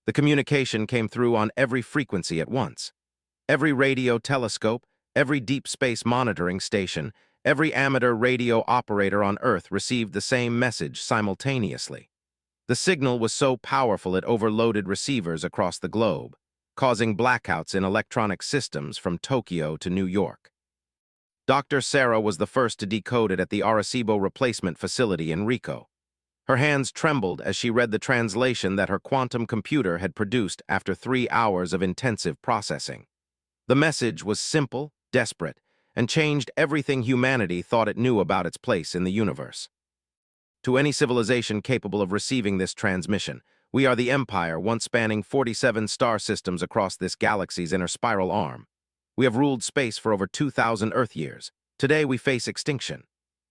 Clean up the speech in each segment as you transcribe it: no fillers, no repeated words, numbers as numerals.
The communication came through on every frequency at once. Every radio telescope, every deep space monitoring station, every amateur radio operator on Earth received the same message simultaneously. The signal was so powerful it overloaded receivers across the globe, causing blackouts in electronic systems from Tokyo to New York. Dr. Sarah was the first to decode it at the Arecibo replacement facility in Rico. Her hands trembled as she read the translation that her quantum computer had produced after 3 hours of intensive processing. The message was simple, desperate, and changed everything humanity thought it knew about its place in the universe. To any civilization capable of receiving this transmission, we are the Empire, once spanning 47 star systems across this galaxy's inner spiral arm. We have ruled space for over 2,000 Earth years. Today we face extinction.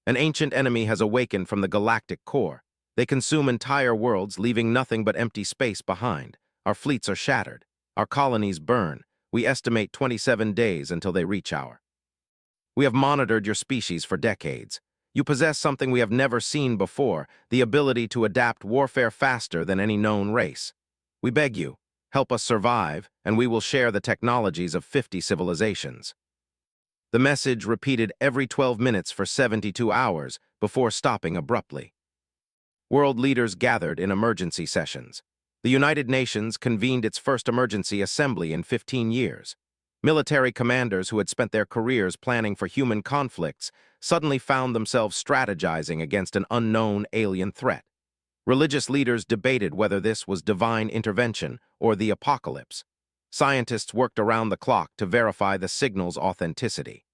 An ancient enemy has awakened from the galactic core. They consume entire worlds, leaving nothing but empty space behind. Our fleets are shattered. Our colonies burn. We estimate 27 days until they reach our. We have monitored your species for decades. You possess something we have never seen before, the ability to adapt warfare faster than any known race. We beg you, help us survive, and we will share the technologies of 50 civilizations. The message repeated every 12 minutes for 72 hours before stopping abruptly. World leaders gathered in emergency sessions. The United Nations convened its first emergency assembly in 15 years. Military commanders who had spent their careers planning for human conflicts suddenly found themselves strategizing against an unknown alien threat. Religious leaders debated whether this was divine intervention or the apocalypse. Scientists worked around the clock to verify the signal's authenticity.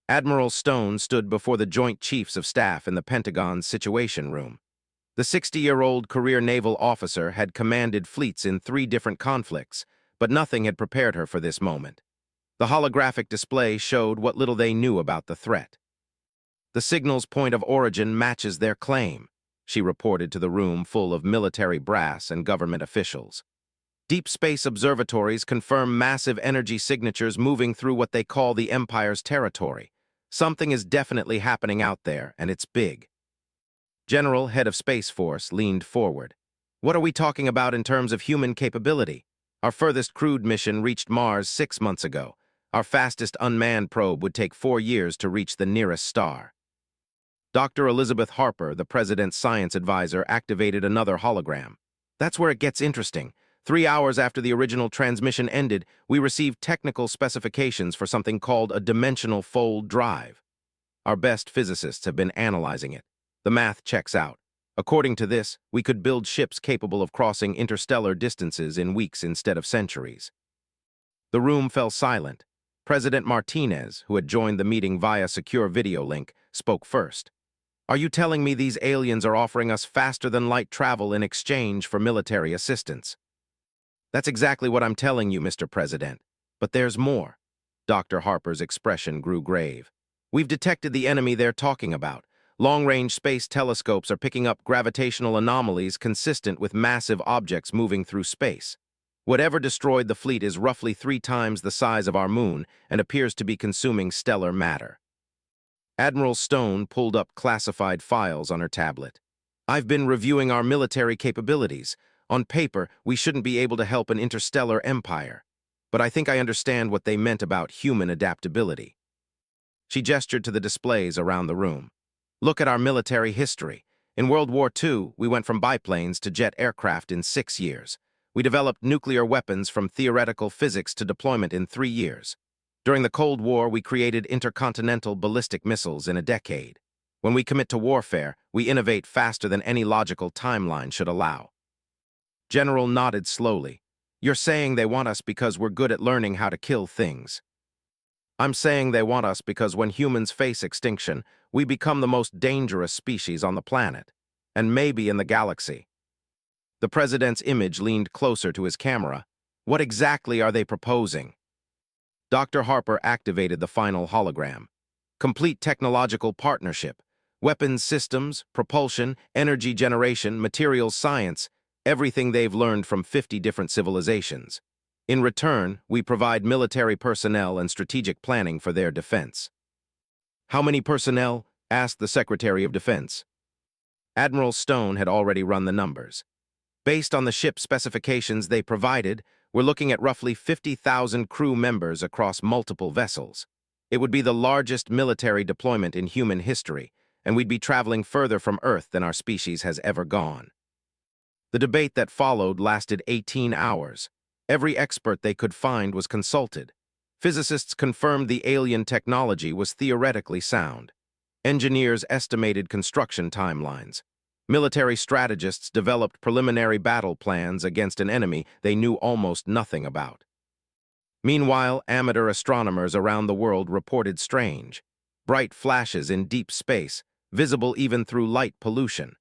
Admiral Stone stood before the Joint Chiefs of Staff in the Pentagon's Situation Room. The 60-year-old career naval officer had commanded fleets in 3 different conflicts, but nothing had prepared her for this moment. The holographic display showed what little they knew about the threat. The signal's point of origin matches their claim, she reported to the room full of military brass and government officials. Deep space observatories confirm massive energy signatures moving through what they call the Empire's territory. Something is definitely happening out there, and it's big. General, head of Space Force, leaned forward. What are we talking about in terms of human capability? Our furthest crewed mission reached Mars 6 months ago. Our fastest unmanned probe would take 4 years to reach the nearest star. Dr. Elizabeth Harper, the president's science advisor, activated another hologram. That's where it gets interesting. 3 hours after the original transmission ended, we received technical specifications for something called a dimensional fold drive. Our best physicists have been analyzing it. The math checks out. According to this, we could build ships capable of crossing interstellar distances in weeks instead of centuries. The room fell silent. President Martinez, who had joined the meeting via secure video link, spoke first. Are you telling me these aliens are offering us faster-than-light travel in exchange for military assistance? That's exactly what I'm telling you, Mr. President. But there's more. Dr. Harper's expression grew grave. We've detected the enemy they're talking about. Long-range space telescopes are picking up gravitational anomalies consistent with massive objects moving through space. Whatever destroyed the fleet is roughly 3 times the size of our moon and appears to be consuming stellar matter. Admiral Stone pulled up classified files on her tablet. I've been reviewing our military capabilities. On paper, we shouldn't be able to help an interstellar empire. But I think I understand what they meant about human adaptability. She gestured to the displays around the room. Look at our military history. In World War II, we went from biplanes to jet aircraft in 6 years. We developed nuclear weapons from theoretical physics to deployment in 3 years. During the Cold War, we created intercontinental ballistic missiles in a decade. When we commit to warfare, we innovate faster than any logical timeline should allow. General nodded slowly. You're saying they want us because we're good at learning how to kill things. I'm saying they want us because when humans face extinction, we become the most dangerous species on the planet, and maybe in the galaxy. The president's image leaned closer to his camera. What exactly are they proposing? Dr. Harper activated the final hologram. Complete technological partnership. Weapons systems, propulsion, energy generation, materials science, everything they've learned from 50 different civilizations. In return, we provide military personnel and strategic planning for their defense. How many personnel? Asked the Secretary of Defense. Admiral Stone had already run the numbers. Based on the ship specifications they provided, we're looking at roughly 50,000 crew members across multiple vessels. It would be the largest military deployment in human history, and we'd be traveling further from Earth than our species has ever gone. The debate that followed lasted 18 hours. Every expert they could find was consulted. Physicists confirmed the alien technology was theoretically sound. Engineers estimated construction timelines. Military strategists developed preliminary battle plans against an enemy they knew almost nothing about. Meanwhile, amateur astronomers around the world reported strange, bright flashes in deep space, visible even through light pollution.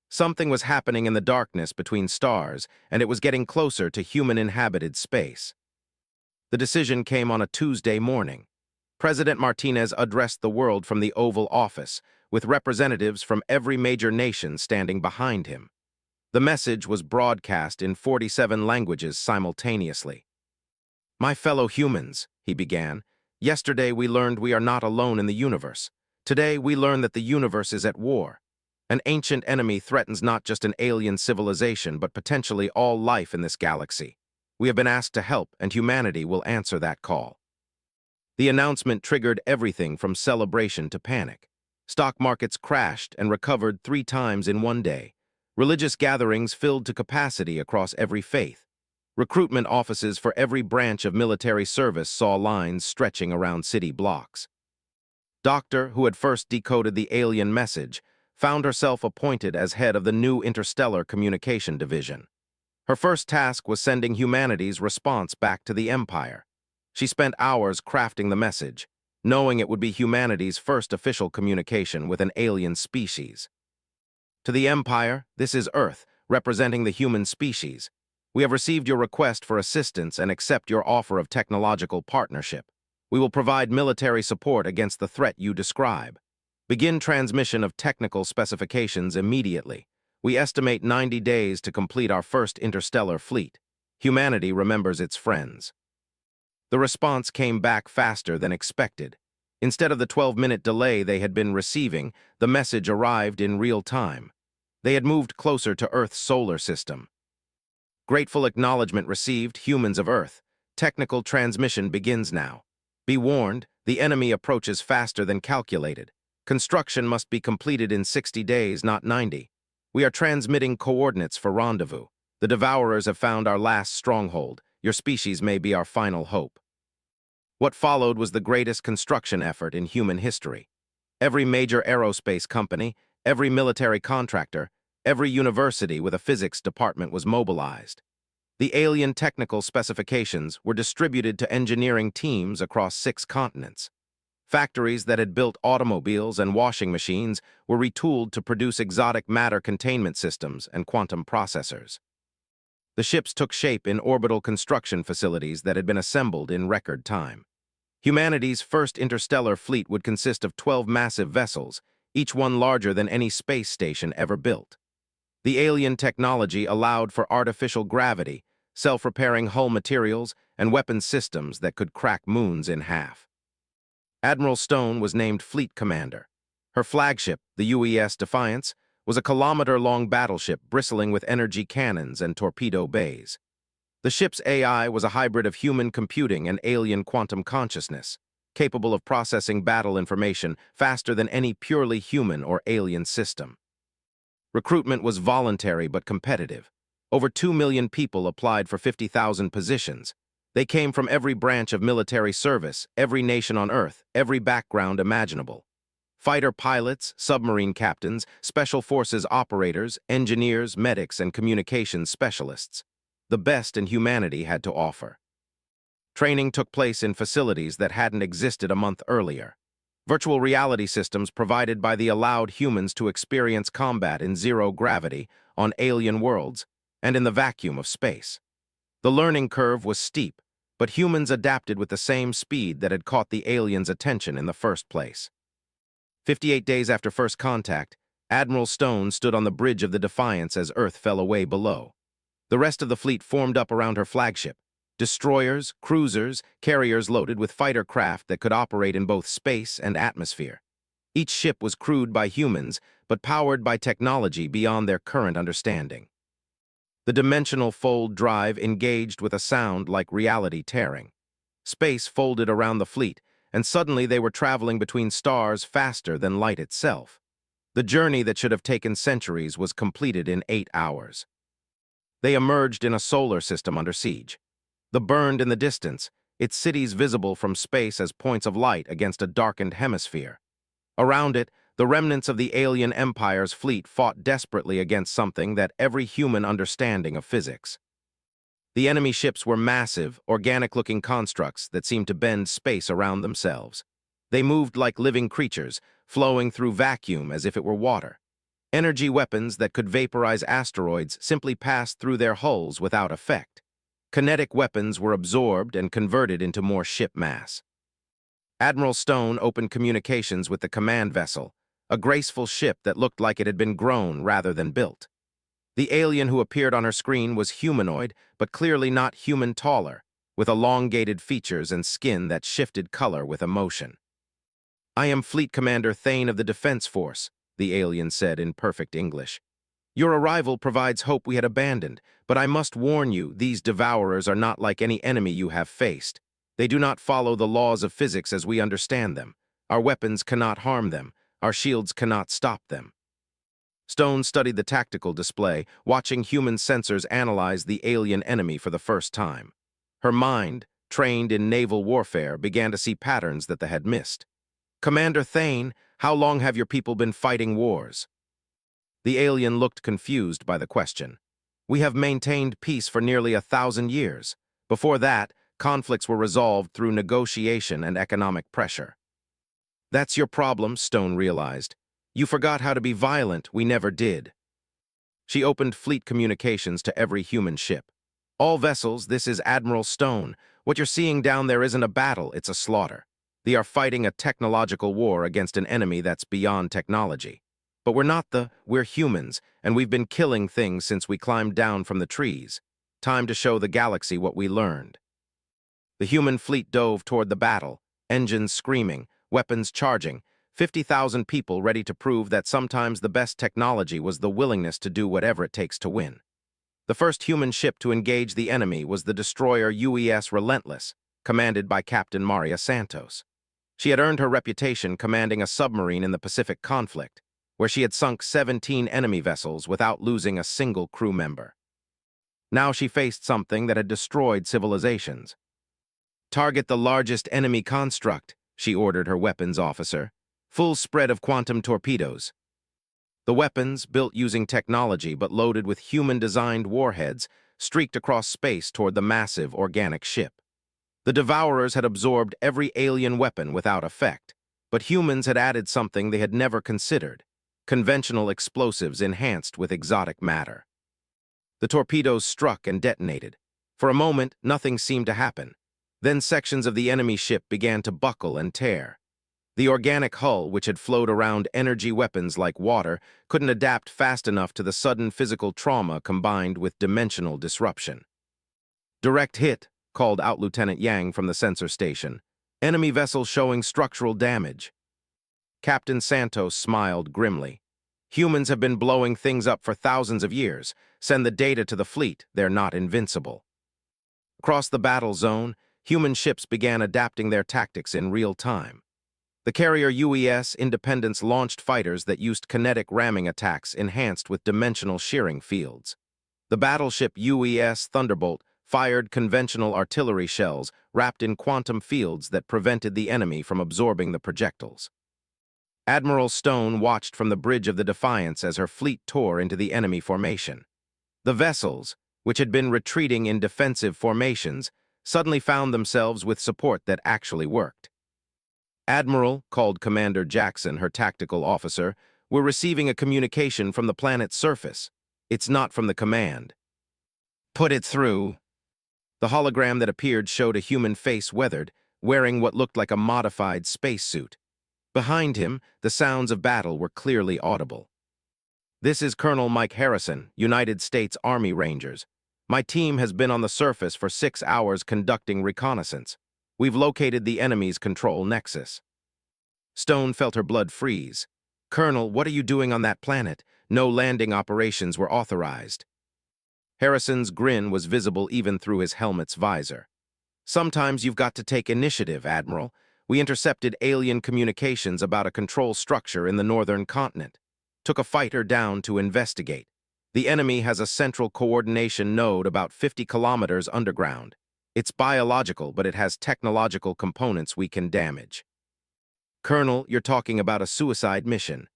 Something was happening in the darkness between stars, and it was getting closer to human-inhabited space. The decision came on a Tuesday morning. President Martinez addressed the world from the Oval Office, with representatives from every major nation standing behind him. The message was broadcast in 47 languages simultaneously. "My fellow humans," he began, "yesterday we learned we are not alone in the universe. Today we learn that the universe is at war. An ancient enemy threatens not just an alien civilization, but potentially all life in this galaxy. We have been asked to help, and humanity will answer that call." The announcement triggered everything from celebration to panic. Stock markets crashed and recovered 3 times in one day. Religious gatherings filled to capacity across every faith. Recruitment offices for every branch of military service saw lines stretching around city blocks. Doctor, who had first decoded the alien message, found herself appointed as head of the new Interstellar Communication Division. Her first task was sending humanity's response back to the Empire. She spent hours crafting the message, knowing it would be humanity's first official communication with an alien species. "To the Empire, this is Earth, representing the human species. We have received your request for assistance and accept your offer of technological partnership. We will provide military support against the threat you describe. Begin transmission of technical specifications immediately. We estimate 90 days to complete our first interstellar fleet. Humanity remembers its friends." The response came back faster than expected. Instead of the 12-minute delay they had been receiving, the message arrived in real time. They had moved closer to Earth's solar system. "Grateful acknowledgement received, humans of Earth. Technical transmission begins now. Be warned, the enemy approaches faster than calculated. Construction must be completed in 60 days, not 90. We are transmitting coordinates for rendezvous. The Devourers have found our last stronghold. Your species may be our final hope." What followed was the greatest construction effort in human history. Every major aerospace company, every military contractor, every university with a physics department was mobilized. The alien technical specifications were distributed to engineering teams across 6 continents. Factories that had built automobiles and washing machines were retooled to produce exotic matter containment systems and quantum processors. The ships took shape in orbital construction facilities that had been assembled in record time. Humanity's first interstellar fleet would consist of 12 massive vessels, each one larger than any space station ever built. The alien technology allowed for artificial gravity, self-repairing hull materials, and weapons systems that could crack moons in half. Admiral Stone was named Fleet Commander. Her flagship, the UES Defiance, was a kilometer-long battleship bristling with energy cannons and torpedo bays. The ship's AI was a hybrid of human computing and alien quantum consciousness, capable of processing battle information faster than any purely human or alien system. Recruitment was voluntary but competitive. Over 2 million people applied for 50,000 positions. They came from every branch of military service, every nation on Earth, every background imaginable. Fighter pilots, submarine captains, special forces operators, engineers, medics, and communications specialists. The best in humanity had to offer. Training took place in facilities that hadn't existed a month earlier. Virtual reality systems provided by the allowed humans to experience combat in zero gravity, on alien worlds, and in the vacuum of space. The learning curve was steep, but humans adapted with the same speed that had caught the aliens' attention in the first place. 58 days after first contact, Admiral Stone stood on the bridge of the Defiance as Earth fell away below. The rest of the fleet formed up around her flagship. Destroyers, cruisers, carriers loaded with fighter craft that could operate in both space and atmosphere. Each ship was crewed by humans, but powered by technology beyond their current understanding. The dimensional fold drive engaged with a sound like reality tearing. Space folded around the fleet, and suddenly they were traveling between stars faster than light itself. The journey that should have taken centuries was completed in 8 hours. They emerged in a solar system under siege. The burned in the distance, its cities visible from space as points of light against a darkened hemisphere. Around it, the remnants of the alien empire's fleet fought desperately against something that every human understanding of physics. The enemy ships were massive, organic-looking constructs that seemed to bend space around themselves. They moved like living creatures, flowing through vacuum as if it were water. Energy weapons that could vaporize asteroids simply passed through their hulls without effect. Kinetic weapons were absorbed and converted into more ship mass. Admiral Stone opened communications with the command vessel, a graceful ship that looked like it had been grown rather than built. The alien who appeared on her screen was humanoid, but clearly not human taller, with elongated features and skin that shifted color with emotion. "I am Fleet Commander Thane of the Defense Force," the alien said in perfect English. "Your arrival provides hope we had abandoned, but I must warn you, these devourers are not like any enemy you have faced. They do not follow the laws of physics as we understand them. Our weapons cannot harm them. Our shields cannot stop them." Stone studied the tactical display, watching human sensors analyze the alien enemy for the first time. Her mind, trained in naval warfare, began to see patterns that they had missed. "Commander Thane, how long have your people been fighting wars?" The alien looked confused by the question. "We have maintained peace for nearly 1,000 years. Before that, conflicts were resolved through negotiation and economic pressure." "That's your problem," Stone realized. "You forgot how to be violent. We never did." She opened fleet communications to every human ship. "All vessels, this is Admiral Stone. What you're seeing down there isn't a battle, it's a slaughter. They are fighting a technological war against an enemy that's beyond technology. But we're humans, and we've been killing things since we climbed down from the trees. Time to show the galaxy what we learned." The human fleet dove toward the battle, engines screaming, weapons charging, 50,000 people ready to prove that sometimes the best technology was the willingness to do whatever it takes to win. The first human ship to engage the enemy was the destroyer UES Relentless, commanded by Captain Maria Santos. She had earned her reputation commanding a submarine in the Pacific conflict, where she had sunk 17 enemy vessels without losing a single crew member. Now she faced something that had destroyed civilizations. "Target the largest enemy construct," she ordered her weapons officer. "Full spread of quantum torpedoes." The weapons, built using technology but loaded with human-designed warheads, streaked across space toward the massive organic ship. The Devourers had absorbed every alien weapon without effect, but humans had added something they had never considered: conventional explosives enhanced with exotic matter. The torpedoes struck and detonated. For a moment, nothing seemed to happen. Then sections of the enemy ship began to buckle and tear. The organic hull, which had flowed around energy weapons like water, couldn't adapt fast enough to the sudden physical trauma combined with dimensional disruption. "Direct hit," called out Lieutenant Yang from the sensor station. "Enemy vessel showing structural damage." Captain Santos smiled grimly. "Humans have been blowing things up for thousands of years. Send the data to the fleet. They're not invincible." Across the battle zone, human ships began adapting their tactics in real time. The carrier UES Independence launched fighters that used kinetic ramming attacks enhanced with dimensional shearing fields. The battleship UES Thunderbolt fired conventional artillery shells wrapped in quantum fields that prevented the enemy from absorbing the projectiles. Admiral Stone watched from the bridge of the Defiance as her fleet tore into the enemy formation. The vessels, which had been retreating in defensive formations, suddenly found themselves with support that actually worked. "Admiral," called Commander Jackson, her tactical officer, "we're receiving a communication from the planet's surface. It's not from the command." "Put it through." The hologram that appeared showed a human face weathered, wearing what looked like a modified spacesuit. Behind him, the sounds of battle were clearly audible. "This is Colonel Mike Harrison, United States Army Rangers. My team has been on the surface for 6 hours conducting reconnaissance. We've located the enemy's control nexus." Stone felt her blood freeze. "Colonel, what are you doing on that planet? No landing operations were authorized." Harrison's grin was visible even through his helmet's visor. "Sometimes you've got to take initiative, Admiral. We intercepted alien communications about a control structure in the northern continent. Took a fighter down to investigate. The enemy has a central coordination node about 50 kilometers underground. It's biological, but it has technological components we can damage." "Colonel, you're talking about a suicide mission."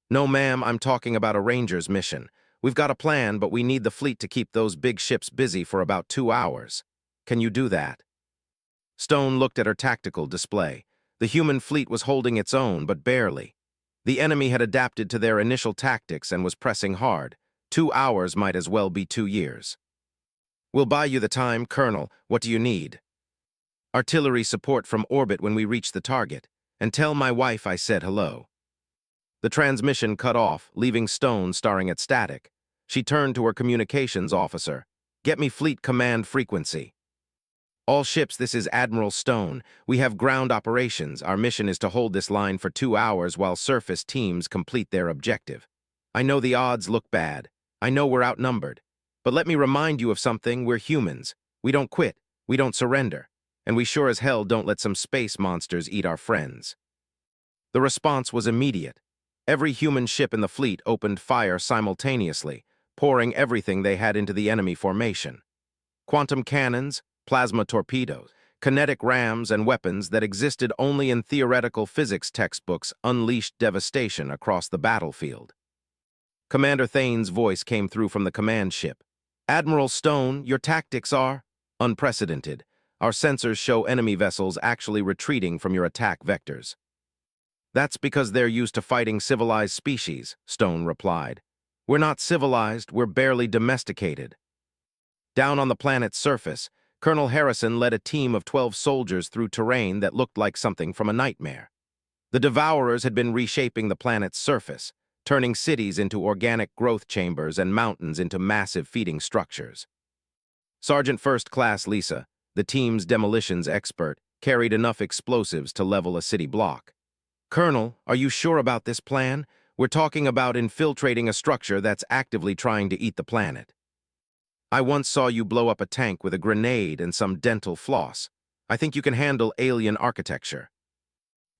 "No, ma'am, I'm talking about a Ranger's mission. We've got a plan, but we need the fleet to keep those big ships busy for about 2 hours. Can you do that?" Stone looked at her tactical display. The human fleet was holding its own, but barely. The enemy had adapted to their initial tactics and was pressing hard. 2 hours might as well be 2 years. "We'll buy you the time, Colonel. What do you need?" "Artillery support from orbit when we reach the target. And tell my wife I said hello." The transmission cut off, leaving Stone staring at static. She turned to her communications officer. "Get me fleet command frequency." "All ships, this is Admiral Stone. We have ground operations. Our mission is to hold this line for 2 hours while surface teams complete their objective. I know the odds look bad. I know we're outnumbered. But let me remind you of something. We're humans. We don't quit. We don't surrender. And we sure as hell don't let some space monsters eat our friends." The response was immediate. Every human ship in the fleet opened fire simultaneously, pouring everything they had into the enemy formation. Quantum cannons, plasma torpedoes, kinetic rams, and weapons that existed only in theoretical physics textbooks unleashed devastation across the battlefield. Commander Thane's voice came through from the command ship. "Admiral Stone, your tactics are unprecedented. Our sensors show enemy vessels actually retreating from your attack vectors." "That's because they're used to fighting civilized species," Stone replied. "We're not civilized, we're barely domesticated." Down on the planet's surface, Colonel Harrison led a team of 12 soldiers through terrain that looked like something from a nightmare. The Devourers had been reshaping the planet's surface, turning cities into organic growth chambers and mountains into massive feeding structures. Sergeant First Class Lisa, the team's demolitions expert, carried enough explosives to level a city block. "Colonel, are you sure about this plan? We're talking about infiltrating a structure that's actively trying to eat the planet." "I once saw you blow up a tank with a grenade and some dental floss. I think you can handle alien architecture."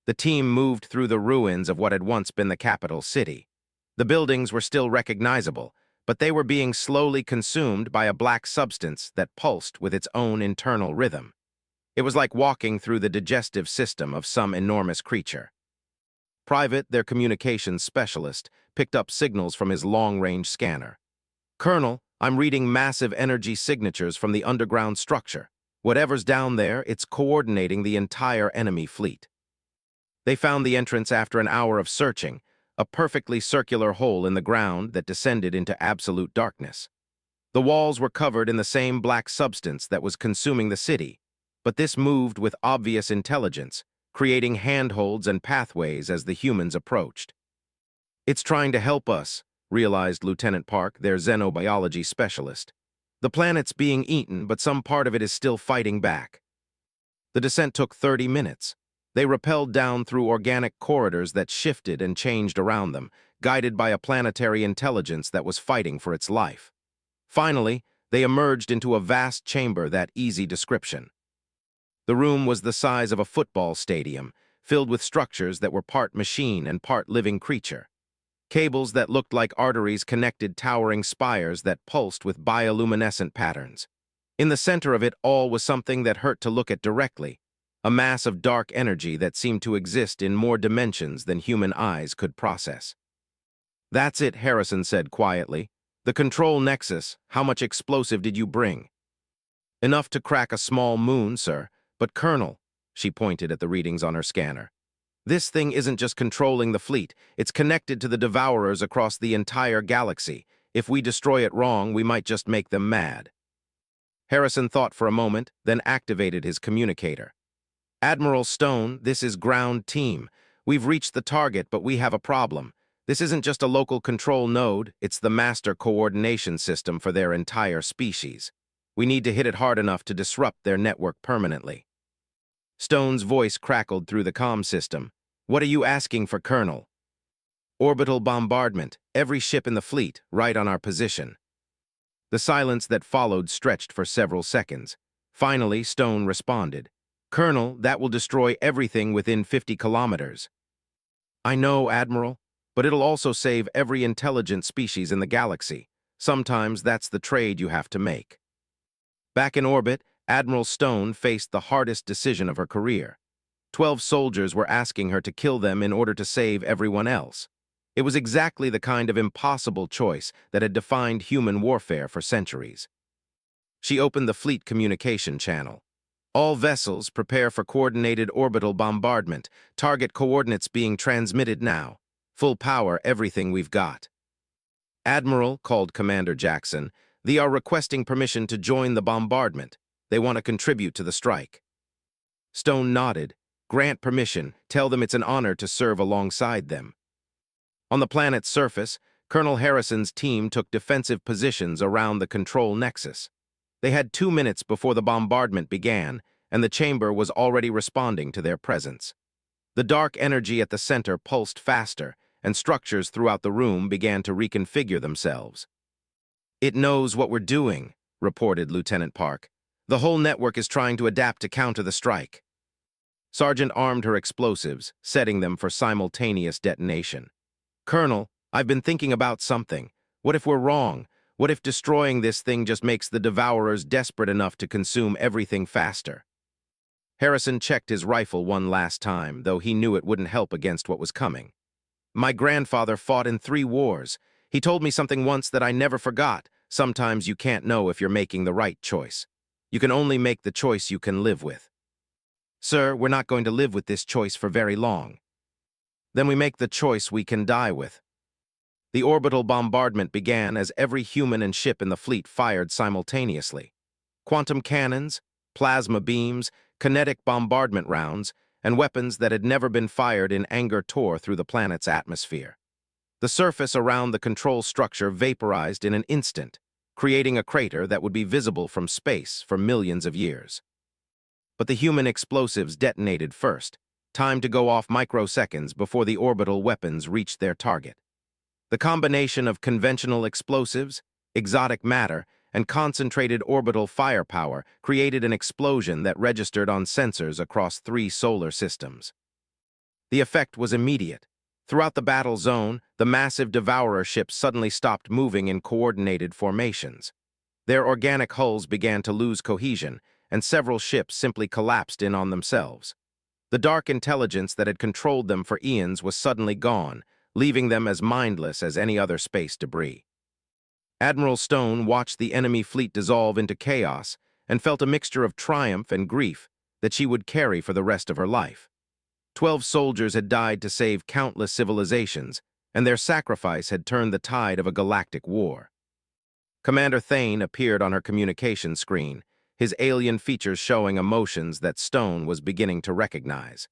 The team moved through the ruins of what had once been the capital city. The buildings were still recognizable, but they were being slowly consumed by a black substance that pulsed with its own internal rhythm. It was like walking through the digestive system of some enormous creature. Private, their communications specialist, picked up signals from his long-range scanner. "Colonel, I'm reading massive energy signatures from the underground structure. Whatever's down there, it's coordinating the entire enemy fleet." They found the entrance after an hour of searching, a perfectly circular hole in the ground that descended into absolute darkness. The walls were covered in the same black substance that was consuming the city, but this moved with obvious intelligence, creating handholds and pathways as the humans approached. "It's trying to help us," realized Lieutenant Park, their xenobiology specialist. "The planet's being eaten, but some part of it is still fighting back." The descent took 30 minutes. They rappelled down through organic corridors that shifted and changed around them, guided by a planetary intelligence that was fighting for its life. Finally, they emerged into a vast chamber that easy description. The room was the size of a football stadium, filled with structures that were part machine and part living creature. Cables that looked like arteries connected towering spires that pulsed with bioluminescent patterns. In the center of it all was something that hurt to look at directly, a mass of dark energy that seemed to exist in more dimensions than human eyes could process. "That's it," Harrison said quietly. "The control nexus. How much explosive did you bring?" "Enough to crack a small moon, sir. But Colonel," she pointed at the readings on her scanner, "this thing isn't just controlling the fleet. It's connected to the Devourers across the entire galaxy. If we destroy it wrong, we might just make them mad." Harrison thought for a moment, then activated his communicator. "Admiral Stone, this is ground team. We've reached the target, but we have a problem. This isn't just a local control node, it's the master coordination system for their entire species. We need to hit it hard enough to disrupt their network permanently." Stone's voice crackled through the comm system. "What are you asking for, Colonel?" "Orbital bombardment, every ship in the fleet, right on our position." The silence that followed stretched for several seconds. Finally, Stone responded. "Colonel, that will destroy everything within 50 kilometers. I know, Admiral, but it'll also save every intelligent species in the galaxy. Sometimes that's the trade you have to make." Back in orbit, Admiral Stone faced the hardest decision of her career. 12 soldiers were asking her to kill them in order to save everyone else. It was exactly the kind of impossible choice that had defined human warfare for centuries. She opened the fleet communication channel. "All vessels prepare for coordinated orbital bombardment. Target coordinates being transmitted now. Full power, everything we've got." "Admiral," called Commander Jackson, "they are requesting permission to join the bombardment. They want to contribute to the strike." Stone nodded. "Grant permission. Tell them it's an honor to serve alongside them." On the planet's surface, Colonel Harrison's team took defensive positions around the control nexus. They had 2 minutes before the bombardment began, and the chamber was already responding to their presence. The dark energy at the center pulsed faster, and structures throughout the room began to reconfigure themselves. "It knows what we're doing," reported Lieutenant Park. "The whole network is trying to adapt to counter the strike." Sergeant armed her explosives, setting them for simultaneous detonation. "Colonel, I've been thinking about something. What if we're wrong? What if destroying this thing just makes the Devourers desperate enough to consume everything faster?" Harrison checked his rifle one last time, though he knew it wouldn't help against what was coming. "My grandfather fought in 3 wars. He told me something once that I never forgot. Sometimes you can't know if you're making the right choice. You can only make the choice you can live with." "Sir, we're not going to live with this choice for very long." "Then we make the choice we can die with." The orbital bombardment began as every human and ship in the fleet fired simultaneously. Quantum cannons, plasma beams, kinetic bombardment rounds, and weapons that had never been fired in anger tore through the planet's atmosphere. The surface around the control structure vaporized in an instant, creating a crater that would be visible from space for millions of years. But the human explosives detonated first, timed to go off microseconds before the orbital weapons reached their target. The combination of conventional explosives, exotic matter, and concentrated orbital firepower created an explosion that registered on sensors across 3 solar systems. The effect was immediate. Throughout the battle zone, the massive Devourer ships suddenly stopped moving in coordinated formations. Their organic hulls began to lose cohesion, and several ships simply collapsed in on themselves. The dark intelligence that had controlled them for eons was suddenly gone, leaving them as mindless as any other space debris. Admiral Stone watched the enemy fleet dissolve into chaos and felt a mixture of triumph and grief that she would carry for the rest of her life. 12 soldiers had died to save countless civilizations, and their sacrifice had turned the tide of a galactic war. Commander Thane appeared on her communication screen, his alien features showing emotions that Stone was beginning to recognize.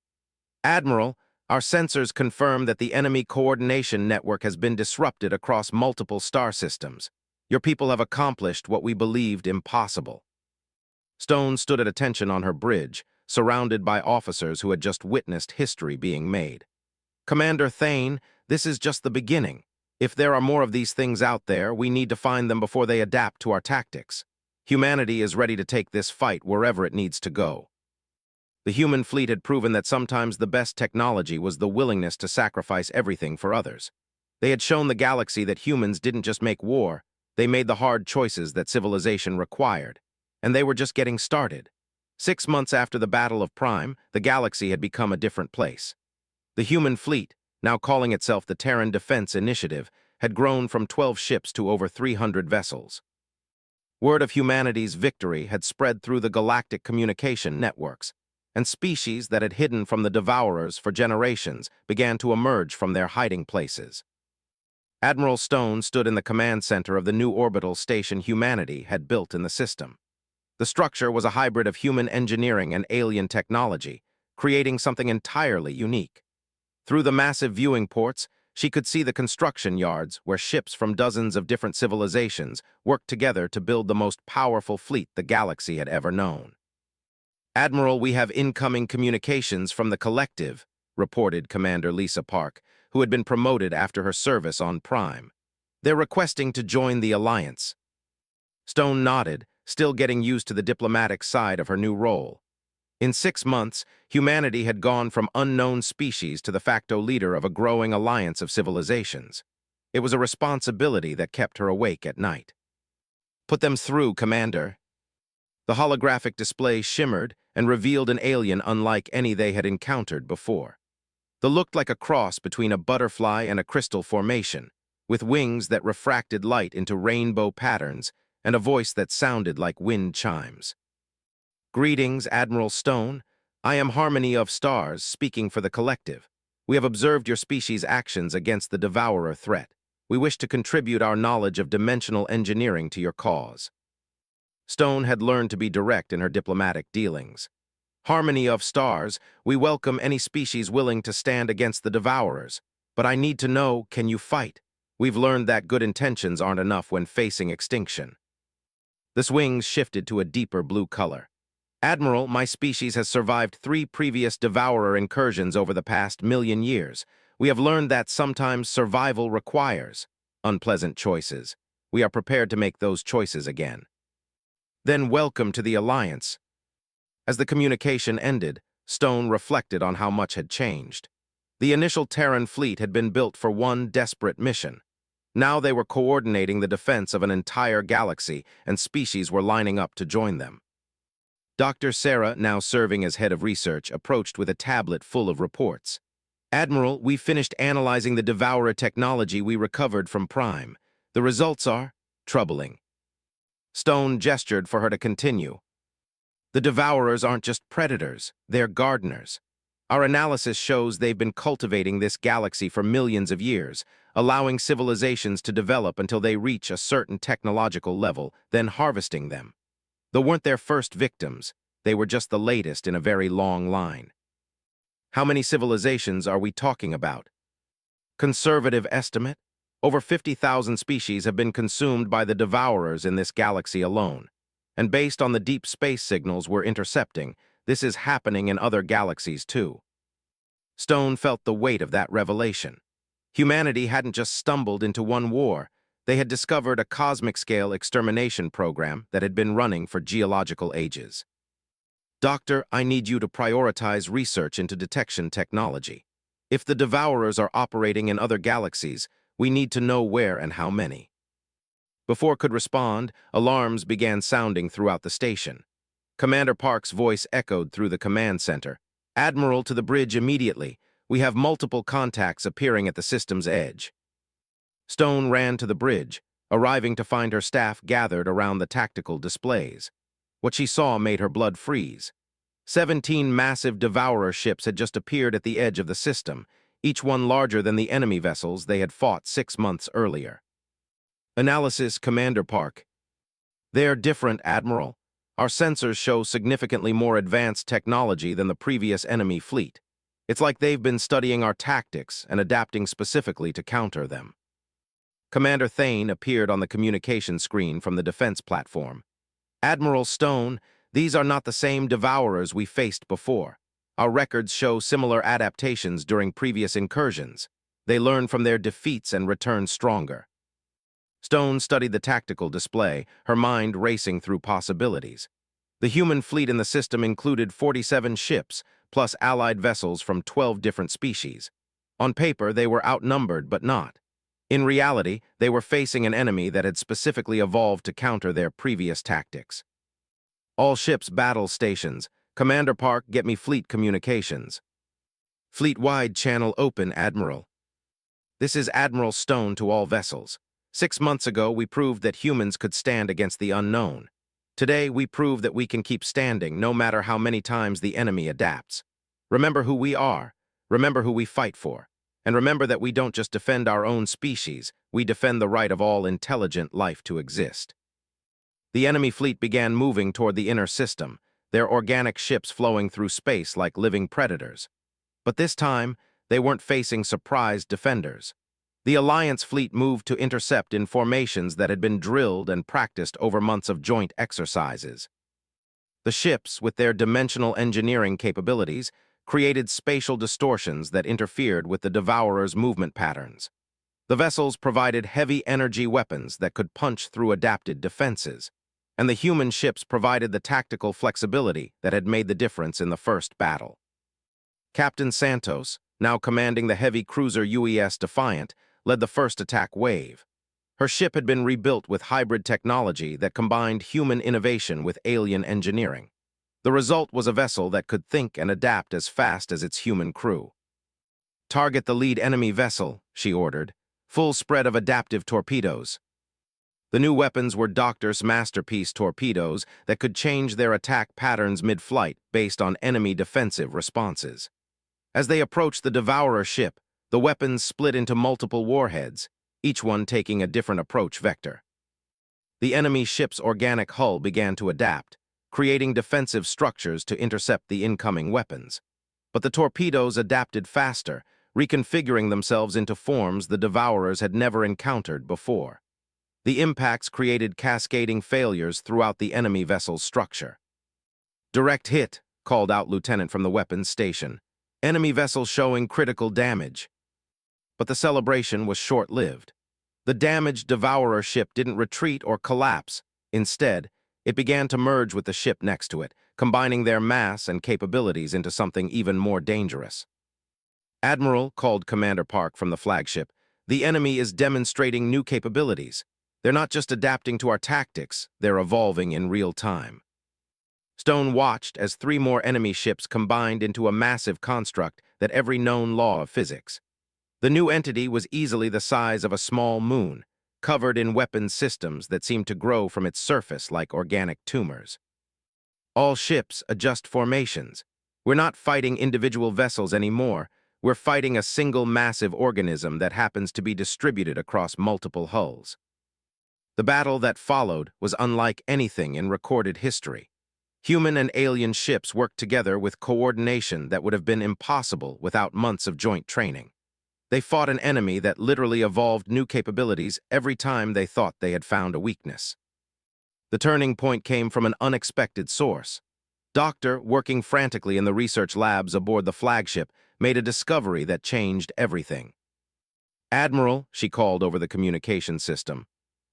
"Admiral, our sensors confirm that the enemy coordination network has been disrupted across multiple star systems. Your people have accomplished what we believed impossible." Stone stood at attention on her bridge, surrounded by officers who had just witnessed history being made. "Commander Thane, this is just the beginning. If there are more of these things out there, we need to find them before they adapt to our tactics. Humanity is ready to take this fight wherever it needs to go." The human fleet had proven that sometimes the best technology was the willingness to sacrifice everything for others. They had shown the galaxy that humans didn't just make war, they made the hard choices that civilization required. And they were just getting started. 6 months after the Battle of Prime, the galaxy had become a different place. The human fleet, now calling itself the Terran Defense Initiative, had grown from 12 ships to over 300 vessels. Word of humanity's victory had spread through the galactic communication networks, and species that had hidden from the Devourers for generations began to emerge from their hiding places. Admiral Stone stood in the command center of the new orbital station humanity had built in the system. The structure was a hybrid of human engineering and alien technology, creating something entirely unique. Through the massive viewing ports, she could see the construction yards where ships from dozens of different civilizations worked together to build the most powerful fleet the galaxy had ever known. "Admiral, we have incoming communications from the Collective," reported Commander Lisa Park, who had been promoted after her service on Prime. "They're requesting to join the Alliance." Stone nodded, still getting used to the diplomatic side of her new role. In 6 months, humanity had gone from unknown species to the de facto leader of a growing alliance of civilizations. It was a responsibility that kept her awake at night. "Put them through, Commander." The holographic display shimmered and revealed an alien unlike any they had encountered before. They looked like a cross between a butterfly and a crystal formation, with wings that refracted light into rainbow patterns and a voice that sounded like wind chimes. "Greetings, Admiral Stone. I am Harmony of Stars, speaking for the collective. We have observed your species' actions against the Devourer threat. We wish to contribute our knowledge of dimensional engineering to your cause." Stone had learned to be direct in her diplomatic dealings. "Harmony of Stars, we welcome any species willing to stand against the Devourers. But I need to know, can you fight? We've learned that good intentions aren't enough when facing extinction." The wings shifted to a deeper blue color. "Admiral, my species has survived 3 previous Devourer incursions over the past 1,000,000 years. We have learned that sometimes survival requires unpleasant choices. We are prepared to make those choices again." "Then welcome to the Alliance." As the communication ended, Stone reflected on how much had changed. The initial Terran fleet had been built for one desperate mission. Now they were coordinating the defense of an entire galaxy, and species were lining up to join them. Dr. Sarah, now serving as head of research, approached with a tablet full of reports. "Admiral, we finished analyzing the Devourer technology we recovered from Prime. The results are troubling." Stone gestured for her to continue. "The Devourers aren't just predators, they're gardeners. Our analysis shows they've been cultivating this galaxy for millions of years, allowing civilizations to develop until they reach a certain technological level, then harvesting them. They weren't their first victims, they were just the latest in a very long line." "How many civilizations are we talking about?" "Conservative estimate? Over 50,000 species have been consumed by the Devourers in this galaxy alone. And based on the deep space signals we're intercepting, this is happening in other galaxies too." Stone felt the weight of that revelation. Humanity hadn't just stumbled into one war, they had discovered a cosmic-scale extermination program that had been running for geological ages. "Doctor, I need you to prioritize research into detection technology. If the Devourers are operating in other galaxies, we need to know where and how many." Before could respond, alarms began sounding throughout the station. Commander Park's voice echoed through the command center. "Admiral, to the bridge immediately. We have multiple contacts appearing at the system's edge." Stone ran to the bridge, arriving to find her staff gathered around the tactical displays. What she saw made her blood freeze. 17 massive Devourer ships had just appeared at the edge of the system, each one larger than the enemy vessels they had fought 6 months earlier. "Analysis, Commander Park. They are different, Admiral. Our sensors show significantly more advanced technology than the previous enemy fleet. It's like they've been studying our tactics and adapting specifically to counter them." Commander Thane appeared on the communication screen from the defense platform. "Admiral Stone, these are not the same Devourers we faced before. Our records show similar adaptations during previous incursions. They learn from their defeats and return stronger." Stone studied the tactical display, her mind racing through possibilities. The human fleet in the system included 47 ships, plus allied vessels from 12 different species. On paper, they were outnumbered, but not. In reality, they were facing an enemy that had specifically evolved to counter their previous tactics. "All ships battle stations. Commander Park, get me fleet communications." "Fleet-wide channel open, Admiral." "This is Admiral Stone to all vessels. 6 months ago, we proved that humans could stand against the unknown. Today, we prove that we can keep standing no matter how many times the enemy adapts. Remember who we are, remember who we fight for, and remember that we don't just defend our own species, we defend the right of all intelligent life to exist." The enemy fleet began moving toward the inner system, their organic ships flowing through space like living predators. But this time, they weren't facing surprised defenders. The Alliance fleet moved to intercept in formations that had been drilled and practiced over months of joint exercises. The ships, with their dimensional engineering capabilities, created spatial distortions that interfered with the Devourers' movement patterns. The vessels provided heavy energy weapons that could punch through adapted defenses. and the human ships provided the tactical flexibility that had made the difference in the first battle. Captain Santos, now commanding the heavy cruiser UES Defiant, led the first attack wave. Her ship had been rebuilt with hybrid technology that combined human innovation with alien engineering. The result was a vessel that could think and adapt as fast as its human crew. "Target the lead enemy vessel," she ordered. "Full spread of adaptive torpedoes." The new weapons were Doctor's masterpiece torpedoes that could change their attack patterns mid-flight based on enemy defensive responses. As they approached the Devourer ship, the weapons split into multiple warheads, each one taking a different approach vector. The enemy ship's organic hull began to adapt, creating defensive structures to intercept the incoming weapons. But the torpedoes adapted faster, reconfiguring themselves into forms the Devourers had never encountered before. The impacts created cascading failures throughout the enemy vessel's structure. "Direct hit," called out Lieutenant from the weapons station. "Enemy vessel showing critical damage." But the celebration was short-lived. The damaged Devourer ship didn't retreat or collapse. Instead, it began to merge with the ship next to it, combining their mass and capabilities into something even more dangerous. "Admiral," called Commander Park from the flagship, "the enemy is demonstrating new capabilities. They're not just adapting to our tactics, they're evolving in real time." Stone watched as 3 more enemy ships combined into a massive construct that every known law of physics. The new entity was easily the size of a small moon, covered in weapons systems that seemed to grow from its surface like organic tumors. "All ships adjust formations. We're not fighting individual vessels anymore. We're fighting a single massive organism that happens to be distributed across multiple hulls." The battle that followed was unlike anything in recorded history. Human and alien ships worked together with coordination that would have been impossible without months of joint training. They fought an enemy that literally evolved new capabilities every time they thought they had found a weakness. The turning point came from an unexpected source. Doctor, working frantically in the research labs aboard the flagship, made a discovery that changed everything. "Admiral," she called over the communication system,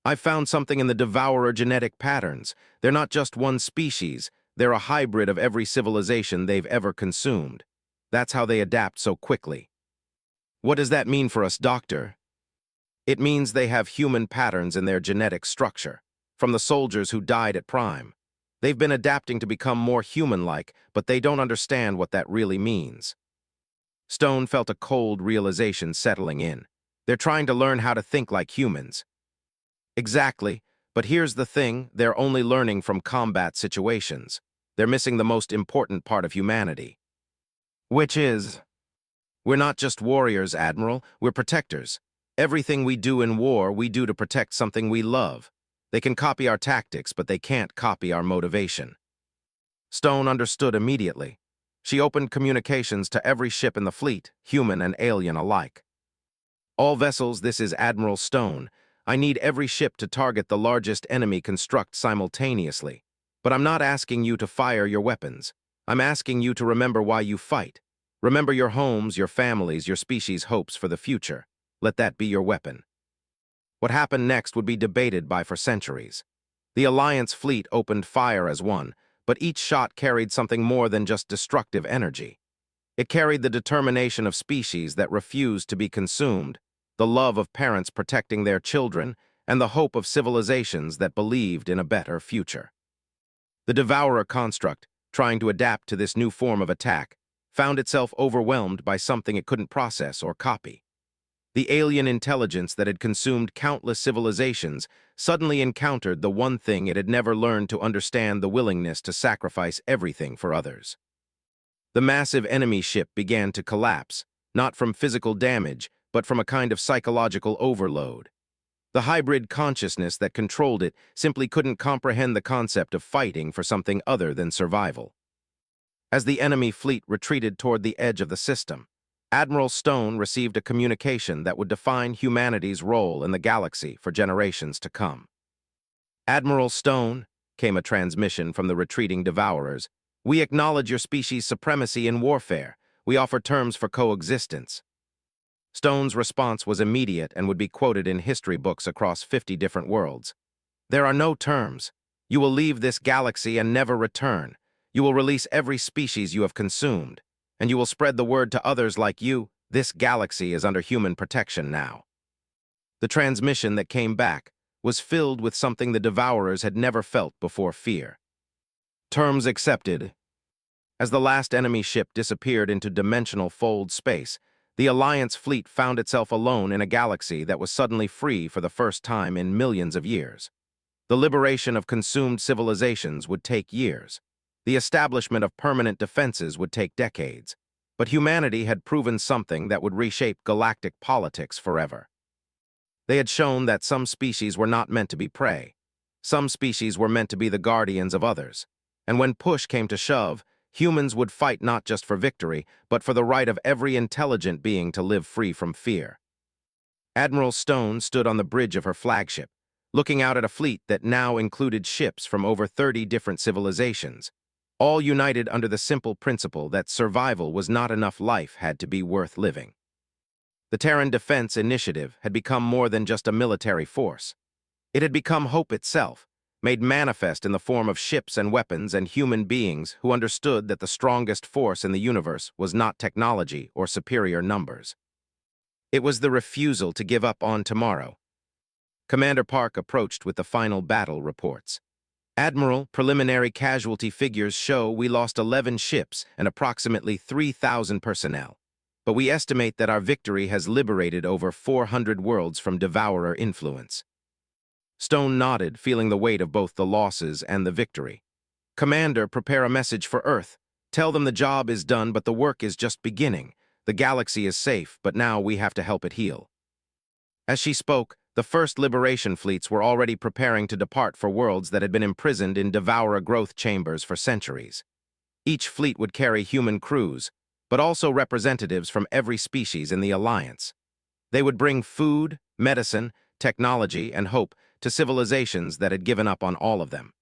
"I found something in the Devourer genetic patterns. They're not just one species, they're a hybrid of every civilization they've ever consumed. That's how they adapt so quickly." "What does that mean for us, Doctor?" "It means they have human patterns in their genetic structure, from the soldiers who died at Prime. They've been adapting to become more human-like, but they don't understand what that really means." Stone felt a cold realization settling in. They're trying to learn how to think like humans. Exactly, but here's the thing, they're only learning from combat situations. They're missing the most important part of humanity. Which is? "We're not just warriors, Admiral, we're protectors. Everything we do in war, we do to protect something we love. They can copy our tactics, but they can't copy our motivation." Stone understood immediately. She opened communications to every ship in the fleet, human and alien alike. "All vessels, this is Admiral Stone. I need every ship to target the largest enemy construct simultaneously. But I'm not asking you to fire your weapons. I'm asking you to remember why you fight. Remember your homes, your families, your species' hopes for the future. Let that be your weapon." What happened next would be debated by for centuries. The Alliance fleet opened fire as one, but each shot carried something more than just destructive energy. It carried the determination of species that refused to be consumed, the love of parents protecting their children, and the hope of civilizations that believed in a better future. The Devourer construct, trying to adapt to this new form of attack, found itself overwhelmed by something it couldn't process or copy. The alien intelligence that had consumed countless civilizations suddenly encountered the one thing it had never learned to understand: the willingness to sacrifice everything for others. The massive enemy ship began to collapse, not from physical damage, but from a kind of psychological overload. The hybrid consciousness that controlled it simply couldn't comprehend the concept of fighting for something other than survival. As the enemy fleet retreated toward the edge of the system, Admiral Stone received a communication that would define humanity's role in the galaxy for generations to come. "Admiral Stone," came a transmission from the retreating Devourers, "we acknowledge your species' supremacy in warfare. We offer terms for coexistence." Stone's response was immediate and would be quoted in history books across 50 different worlds. "There are no terms. You will leave this galaxy and never return. You will release every species you have consumed, and you will spread the word to others like you. This galaxy is under human protection now." The transmission that came back was filled with something the Devourers had never felt before: fear. Terms accepted. As the last enemy ship disappeared into dimensional fold space, the Alliance fleet found itself alone in a galaxy that was suddenly free for the first time in millions of years. The liberation of consumed civilizations would take years. The establishment of permanent defenses would take decades. But humanity had proven something that would reshape galactic politics forever. They had shown that some species were not meant to be prey. Some species were meant to be the guardians of others. And when push came to shove, humans would fight not just for victory, but for the right of every intelligent being to live free from fear. Admiral Stone stood on the bridge of her flagship, looking out at a fleet that now included ships from over 30 different civilizations, all united under the simple principle that survival was not enough, life had to be worth living. The Terran Defense Initiative had become more than just a military force. It had become hope itself, made manifest in the form of ships and weapons and human beings who understood that the strongest force in the universe was not technology or superior numbers. It was the refusal to give up on tomorrow. Commander Park approached with the final battle reports. "Admiral, preliminary casualty figures show we lost 11 ships and approximately 3,000 personnel. But we estimate that our victory has liberated over 400 worlds from Devourer influence." Stone nodded, feeling the weight of both the losses and the victory. "Commander, prepare a message for Earth. Tell them the job is done, but the work is just beginning. The galaxy is safe, but now we have to help it heal." As she spoke, the first liberation fleets were already preparing to depart for worlds that had been imprisoned in Devourer growth chambers for centuries. Each fleet would carry human crews, but also representatives from every species in the Alliance. They would bring food, medicine, technology, and hope to civilizations that had given up on all of them.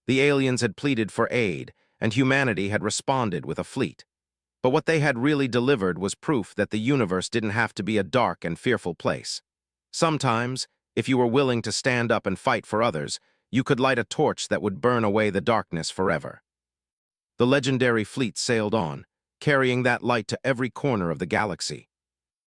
The aliens had pleaded for aid, and humanity had responded with a fleet. But what they had really delivered was proof that the universe didn't have to be a dark and fearful place. Sometimes, if you were willing to stand up and fight for others, you could light a torch that would burn away the darkness forever. The legendary fleet sailed on, carrying that light to every corner of the galaxy.